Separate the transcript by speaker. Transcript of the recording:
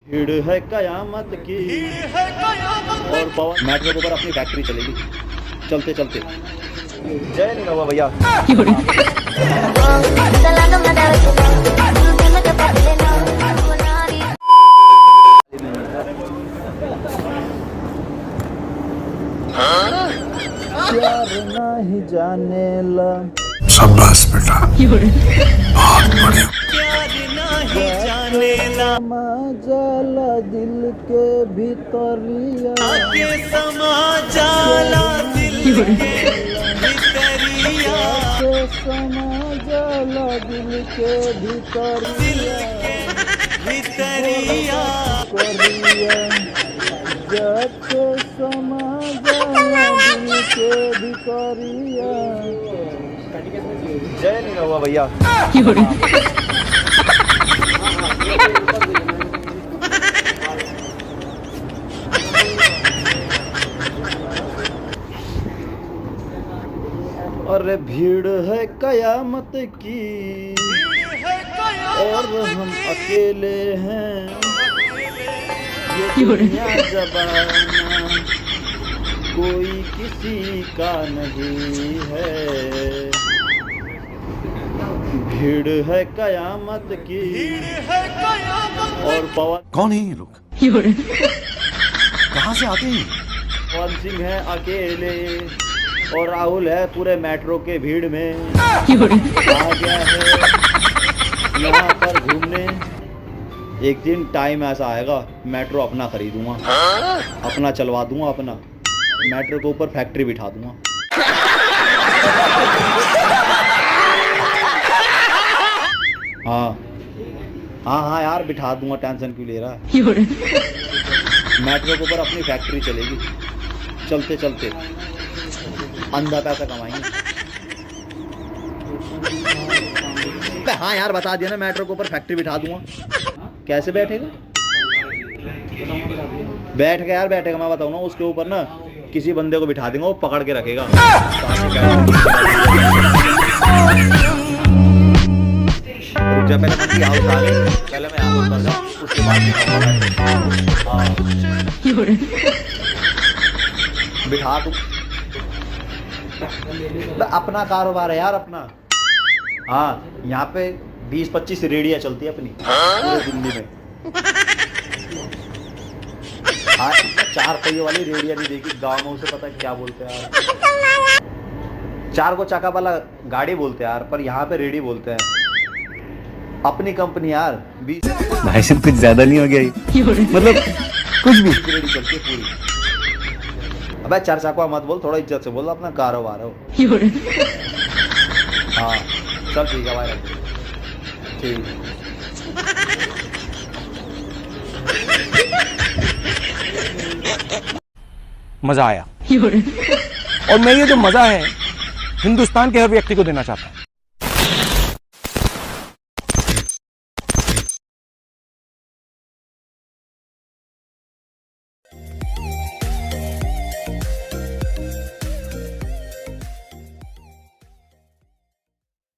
Speaker 1: भीड़ है कयामत की और पवन मेट्रो के ऊपर अपनी फैक्ट्री चलेगी चलते चलते। जय नहीं हुआ भैया। प्यार नहीं जाने ला।
Speaker 2: शाबाश बेटा, बहुत बढ़िया।
Speaker 1: समा जाला दिल के भीतरिया,
Speaker 3: समा जाला दिल के भीतरिया,
Speaker 1: समा जाला दिल के भीतरिया,
Speaker 3: भीतरिया
Speaker 1: जाके समा जाला दिल के भीतरिया। जय नहीं हुआ भैया। अरे भीड़ है कयामत की और हम अकेले हैं, ये दुनिया ज़माना कोई किसी का नहीं है। भीड़ है कयामत की और पवन
Speaker 2: कौन है ये लोग? कहाँ से आते हैं?
Speaker 1: पवन सिंह है अकेले और राहुल है पूरे मेट्रो के भीड़ में। आ गया है यहाँ पर घूमने। एक दिन टाइम ऐसा आएगा मेट्रो अपना खरीदूंगा, अपना चलवा दूंगा, अपना मेट्रो के ऊपर फैक्ट्री बिठा दूंगा। हाँ हाँ हाँ यार बिठा दूंगा, टेंशन क्यों ले रहा है। मेट्रो के ऊपर अपनी फैक्ट्री चलेगी चलते चलते, अंधा पैसा कमाएंगे। हाँ यार बता दिया ना, मेट्रो के ऊपर फैक्ट्री बिठा दूंगा। कैसे बैठेगा? बैठेगा यार, बैठेगा। मैं बताऊँ ना, उसके ऊपर ना किसी बंदे को बिठा देंगे, वो पकड़ के रखेगा। रुक जा, पहले मैं यहाँ उठा ले, पहले मैं यहाँ उतर जाऊँ, उसके बाद बिठा दूँ। अपना कारोबार है यार, अपना। हाँ यहाँ पे 20-25 रेडियाँ चलती है अपनी पूरे दिल्ली में। हाँ 4 पहिए वाली रेडिया नहीं देखी गाँव में, उसे पता है क्या बोलते हैं यार, 4 को चक्का वाला गाड़ी बोलते हैं यार, पर यहाँ पे रेडी बोलते हैं। अपनी कंपनी यार।
Speaker 2: भाई साहब कुछ ज्यादा नहीं हो गया? मतलब कुछ भी
Speaker 1: रेडी चलती है पूरी। अबे 4 चक्का मत बोल, थोड़ा इज्जत से बोल, अपना कारोबार हो। हाँ चल ठीक है भाई, ठीक।
Speaker 4: मजा आया और मैं ये जो मजा है हिंदुस्तान के हर व्यक्ति को देना चाहता हूँ।